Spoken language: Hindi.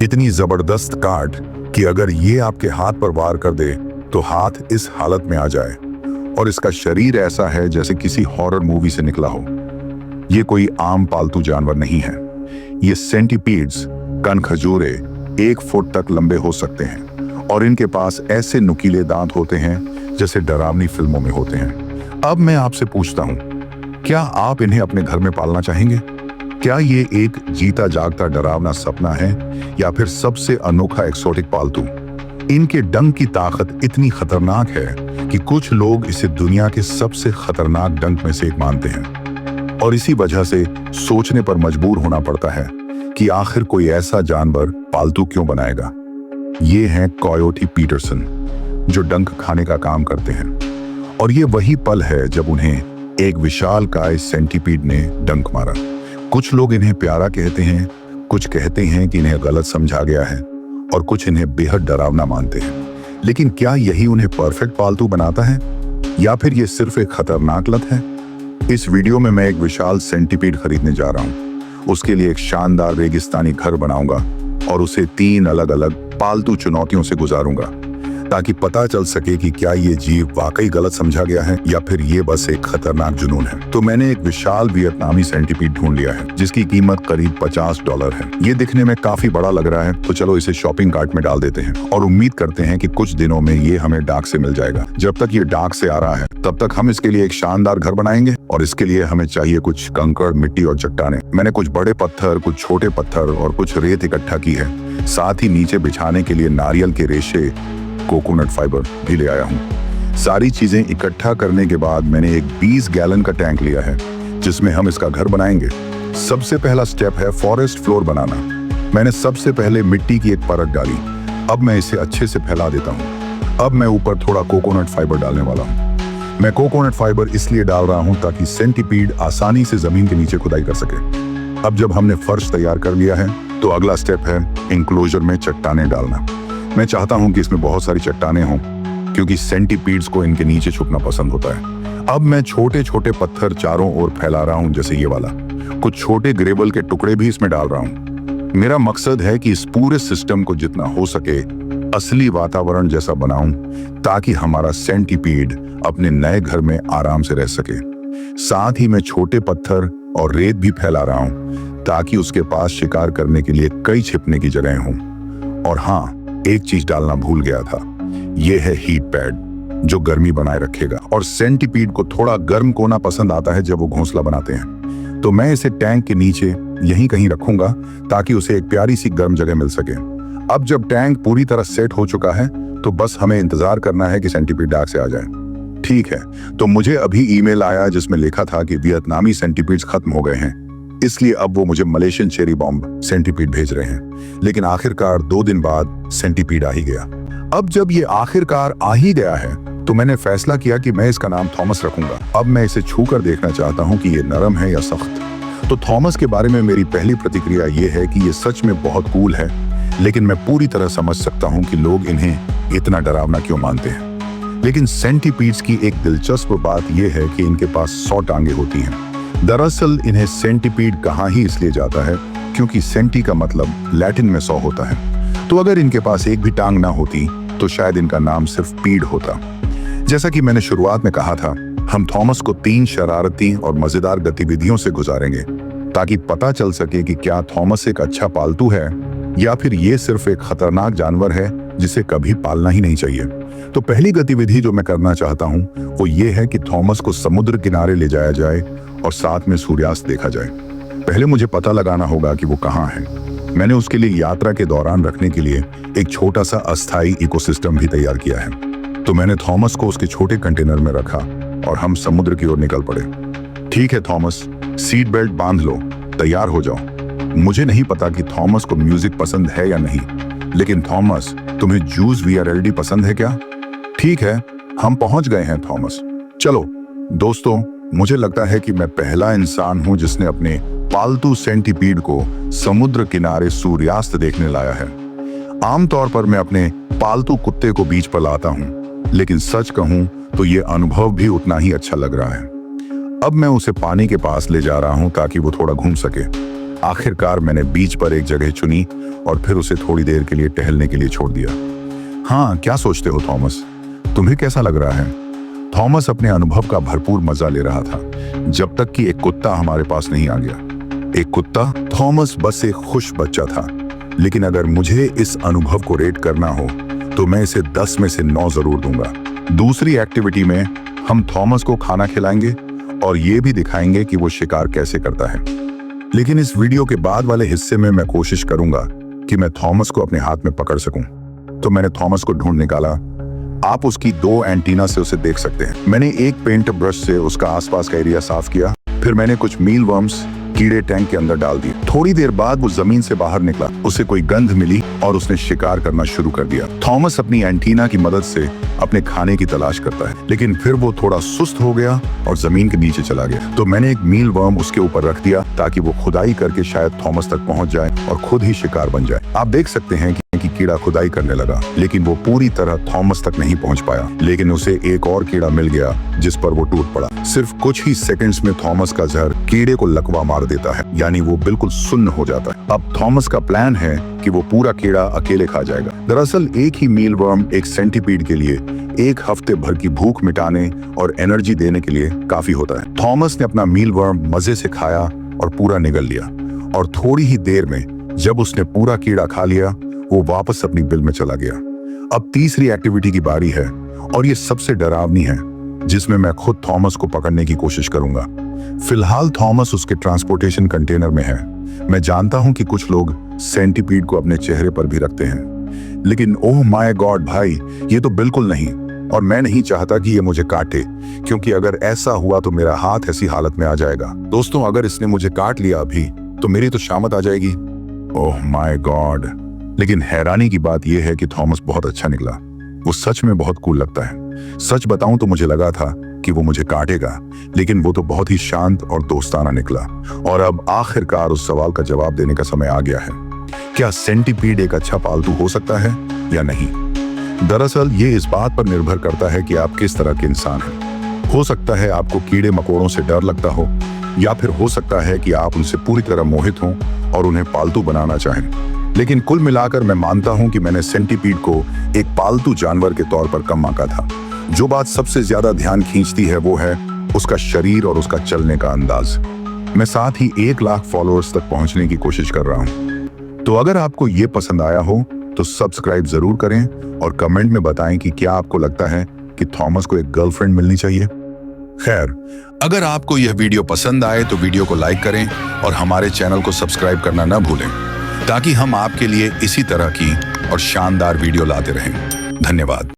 इतनी जबरदस्त काट कि अगर ये आपके हाथ पर वार कर दे तो हाथ इस हालत में आ जाए। और इसका शरीर ऐसा है जैसे किसी हॉरर मूवी से निकला हो। ये कोई आम पालतू जानवर नहीं है। ये सेंटीपीड्स कन खजूरे 1 फुट तक लंबे हो सकते हैं और इनके पास ऐसे नुकीले दांत होते हैं जैसे डरावनी फिल्मों में होते हैं। अब मैं आपसे पूछता हूं, क्या आप इन्हें अपने घर में पालना चाहेंगे? क्या ये एक जीता जागता डरावना सपना है या फिर सबसे अनोखा एक्सोटिक पालतू? इनके डंक की ताकत इतनी खतरनाक है कि कुछ लोग इसे दुनिया के सबसे खतरनाक डंक में से एक मानते हैं। और इसी वजह से सोचने पर मजबूर होना पड़ता है कि आखिर कोई ऐसा जानवर पालतू क्यों बनाएगा। ये हैं कॉयोटी पीटरसन, जो डंक खाने का काम करते हैं। और ये वही पल है जब उन्हें एक विशालकाय सेंटीपीड ने डंक मारा। कुछ लोग इन्हें प्यारा कहते हैं, कुछ कहते हैं कि इन्हें गलत समझा गया है और कुछ इन्हें बेहद डरावना मानते हैं। लेकिन क्या यही उन्हें परफेक्ट पालतू बनाता है या फिर ये सिर्फ एक खतरनाक लत है? इस वीडियो में मैं एक विशाल सेंटीपीड खरीदने जा रहा हूँ। उसके लिए एक शानदार रेगिस्तानी घर बनाऊंगा और उसे 3 अलग अलग पालतू चुनौतियों से गुजारूंगा ताकि पता चल सके कि क्या ये जीव वाकई गलत समझा गया है या फिर ये बस एक खतरनाक जुनून है। तो मैंने एक विशाल वियतनामी सेंटीपीड ढूंढ लिया है जिसकी कीमत करीब $50 है। ये दिखने में काफी बड़ा लग रहा है, तो चलो इसे शॉपिंग कार्ट में डाल देते हैं और उम्मीद करते हैं कि कुछ दिनों में ये हमें डाक से मिल जाएगा। जब तक ये डाक से आ रहा है तब तक हम इसके लिए एक शानदार घर बनाएंगे और इसके लिए हमें चाहिए कुछ कंकड़, मिट्टी और चट्टाने। मैंने कुछ बड़े पत्थर, कुछ छोटे पत्थर और कुछ रेत इकट्ठा की है। साथ ही नीचे बिछाने के लिए नारियल के रेशे, कोकोनट फाइबर भी ले आया हूँ। सारी चीजें इकट्ठा करने के बाद मैंने एक 20 गैलन का टैंक लिया है जिसमें हम इसका घर बनाएंगे। सबसे पहला स्टेप है फॉरेस्ट फ्लोर बनाना। मैंने सबसे पहले मिट्टी की एक परत डाली। अब मैं इसे अच्छे से फैला देता हूँ। अब मैं ऊपर थोड़ा कोकोनट फाइबर डालने वाला हूँ। मैं कोकोनट फाइबर इसलिए डाल रहा हूँ ताकि सेंटीपीड आसानी से जमीन के नीचे खुदाई कर सके। अब जब हमने फर्श तैयार कर लिया है तो अगला स्टेप है इंक्लोजर में चट्टाने डालना। मैं चाहता हूं कि इसमें बहुत सारी चट्टाने हों क्योंकि सेंटीपीड्स को इनके नीचे छुपना पसंद होता है। अब मैं छोटे छोटे पत्थर चारों ओर फैला रहा हूं, जैसे ये वाला। कुछ छोटे ग्रेवल के टुकड़े भी इसमें डाल रहा हूं। मेरा मकसद है कि इस पूरे सिस्टम को जितना हो सके असली वातावरण जैसा बनाऊं ताकि हमारा सेंटीपीड अपने नए घर में आराम से रह सके। साथ ही मैं छोटे पत्थर और रेत भी फैला रहा हूं ताकि उसके पास शिकार करने के लिए कई छिपने की जगह हों। और हाँ, एक चीज डालना भूल गया था। यह है हीट पैड जो गर्मी बनाए रखेगा। और सेंटीपीड को थोड़ा गर्म कोना पसंद आता है जब वो घोंसला बनाते हैं, तो मैं इसे टैंक के नीचे यहीं कहीं रखूंगा ताकि उसे एक प्यारी सी गर्म जगह मिल सके। अब जब टैंक पूरी तरह सेट हो चुका है तो बस हमें इंतजार करना है कि सेंटीपीड डाक से आ जाए। ठीक है, तो मुझे अभी ईमेल आया जिसमें लिखा था कि वियतनामी सेंटीपीड्स खत्म हो गए हैं, इसलिए अब वो मुझे मलेशियन चेरी बॉम्ब सेंटीपीड भेज रहे हैं। लेकिन आखिरकार 2 दिन बाद सेंटीपीड आ ही गया। अब जब ये आखिरकार आ ही गया है तो मैंने फैसला किया कि मैं इसका नाम थॉमस रखूंगा। अब मैं इसे छू कर देखना चाहता हूँ कि ये नरम है या सख्त। तो थॉमस के बारे में मेरी पहली प्रतिक्रिया ये है कि ये सच में बहुत कूल है, लेकिन मैं पूरी तरह समझ सकता हूँ कि लोग इन्हें इतना डरावना क्यों मानते हैं। लेकिन सेंटीपीड्स की एक दिलचस्प बात यह है कि इनके पास 100 टांगे होती हैं। दरअसल इन्हें सेंटीपीड कहा ही इसलिए जाता है क्योंकि सेंटी का मतलब लैटिन में 100 होता है। तो अगर इनके पास एक भी टांग ना होती तो शायद इनका नाम सिर्फ पीड होता। जैसा कि मैंने शुरुआत में कहा था, हम थॉमस को 3 शरारती और मजेदार गतिविधियों से गुजारेंगे ताकि पता चल सके कि क्या थॉमस एक अच्छा पालतू है या फिर ये सिर्फ एक खतरनाक जानवर है जिसे कभी पालना ही नहीं चाहिए। तो पहली गतिविधि जो मैं करना चाहता हूँ वो ये है कि थॉमस को समुद्र किनारे ले जाया जाए और साथ में सूर्यास्त देखा जाए। पहले मुझे पता लगाना होगा कि वो कहाँ है। मैंने उसके लिए यात्रा के दौरान रखने के लिए एक छोटा सा अस्थायी इकोसिस्टम भी तैयार किया है। तो मैंने थॉमस को उसके छोटे कंटेनर में रखा और हम समुद्र की ओर निकल पड़े। ठीक है थॉमस, सीट बेल्ट बांध लो, तैयार हो जाओ। मुझे नहीं पता कि थॉमस को म्यूजिक पसंद है या नहीं, लेकिन थॉमस, तुम्हें जूस VRLD पसंद है क्या? ठीक है, हम पहुंच गए हैं थॉमस। चलो दोस्तों, मुझे लगता है कि मैं पहला इंसान हूं जिसने अपने पालतू सेंटीपीड को समुद्र किनारे सूर्यास्त देखने लाया है। आमतौर पर मैं अपने पालतू कुत्ते को बीच पर लाता हूं, लेकिन सच कहूं तो ये अनुभव भी उतना ही अच्छा लग रहा है। अब मैं उसे पानी के पास ले जा रहा हूं ताकि वो थोड़ा घूम सके। आखिरकार मैंने बीच पर एक जगह चुनी और फिर उसे थोड़ी देर के लिए टहलने के लिए छोड़ दिया। हाँ, क्या सोचते हो थॉमस? तुम्हें कैसा लग रहा है? थॉमस अपने अनुभव का भरपूर मजा ले रहा था, जब तक कि एक कुत्ता हमारे पास नहीं आ गया। एक कुत्ता? थॉमस बस एक खुश बच्चा था, लेकिन अगर मुझे इस अनुभव को रेट करना हो तो मैं इसे 10 में से 9 जरूर दूंगा। दूसरी एक्टिविटी में हम थॉमस को खाना खिलाएंगे और ये भी दिखाएंगे कि वो शिकार कैसे करता है। लेकिन इस वीडियो के बाद वाले हिस्से में मैं कोशिश करूंगा कि मैं थॉमस को अपने हाथ में पकड़ सकूं। तो मैंने थॉमस को ढूंढ निकाला। आप उसकी 2 एंटीना से उसे देख सकते हैं। मैंने एक पेंट ब्रश से उसका आसपास का एरिया साफ किया, फिर मैंने कुछ मीलवर्म्स कीड़े टैंक के अंदर डाल दिए। थोड़ी देर बाद वो जमीन से बाहर निकला, उसे कोई गंध मिली और उसने शिकार करना शुरू कर दिया। थॉमस अपनी एंटीना की मदद से अपने खाने की तलाश करता है, लेकिन फिर वो थोड़ा सुस्त हो गया और जमीन के नीचे चला गया। तो मैंने एक मीलवर्म उसके ऊपर रख दिया ताकि वो खुदाई करके शायद थॉमस तक पहुंच जाए और खुद ही शिकार बन जाए। आप देख सकते हैं कि कीड़ा खुदाई करने लगा, लेकिन वो पूरी तरह थॉमस तक नहीं पहुंच पाया। लेकिन उसे एक और कीड़ा मिल गया जिस पर वो टूट पड़ा। सिर्फ कुछ ही सेकंड्स में थॉमस का जहर कीड़े को लकवा मार देता है, यानी वो बिल्कुल सुन्न हो जाता है। अब थॉमस का प्लान है कि वो पूरा कीड़ा अकेले खा जाएगा। दरअसल एक ही मीलवर्म एक सेंटीपीड के लिए 1 हफ्ते भर की भूख मिटाने और एनर्जी देने के लिए काफी होता है। थॉमस ने अपना मीलवर्म मजे से खाया और पूरा निगल लिया, और थोड़ी ही देर में जब उसने पूरा कीड़ा खा लिया, वो वापस अपनी बिल में चला गया। अब तीसरी एक्टिविटी की बारी है, और ये सबसे डरावनी है, जिसमें मैं खुद थॉमस को पकड़ने की कोशिश करूंगा। फिलहाल थॉमस उसके ट्रांसपोर्टेशन कंटेनर में है। मैं जानता हूं कि कुछ लोग सेंटीपीड को अपने चेहरे पर भी रखते हैं, लेकिन ओह माय गॉड भाई, ये तो बिल्कुल नहीं। और मैं नहीं चाहता कि ये मुझे काटे, क्योंकि अगर ऐसा हुआ तो मेरा हाथ ऐसी हालत में आ जाएगा। दोस्तों, अगर इसने मुझे काट लिया अभी तो मेरी तो शामत आ जाएगी। Oh my God. लेकिन हैरानी की बात यह है कि थॉमस बहुत अच्छा निकला। वो सच में बहुत कूल लगता है। सच बताऊं तो मुझे लगा था कि वो मुझे काटेगा, लेकिन वो तो बहुत ही शांत और दोस्ताना निकला। और अब आखिरकार उस सवाल का जवाब देने का समय आ गया है, क्या सेंटीपीड एक अच्छा पालतू हो सकता है या नहीं? दरअसल ये इस बात पर निर्भर करता है कि आप किस तरह के इंसान हैं। हो सकता है आपको कीड़े मकोड़ों से डर लगता हो, या फिर हो सकता है कि आप उनसे पूरी तरह मोहित हों और उन्हें पालतू बनाना चाहें। लेकिन कुल मिलाकर मैं मानता हूं कि मैंने सेंटीपीड को एक पालतू जानवर के तौर पर कम आंका था। जो बात सबसे ज्यादा ध्यान खींचती है वो है उसका शरीर और उसका चलने का अंदाज। मैं साथ ही 1 लाख फॉलोअर्स तक पहुंचने की कोशिश कर रहा हूं। तो अगर आपको ये पसंद आया हो तो सब्सक्राइब जरूर करें और कमेंट में बताएं कि क्या आपको लगता है कि थॉमस को एक गर्लफ्रेंड मिलनी चाहिए। खैर, अगर आपको यह वीडियो पसंद आए तो वीडियो को लाइक करें और हमारे चैनल को सब्सक्राइब करना न भूलें, ताकि हम आपके लिए इसी तरह की और शानदार वीडियो लाते रहें। धन्यवाद।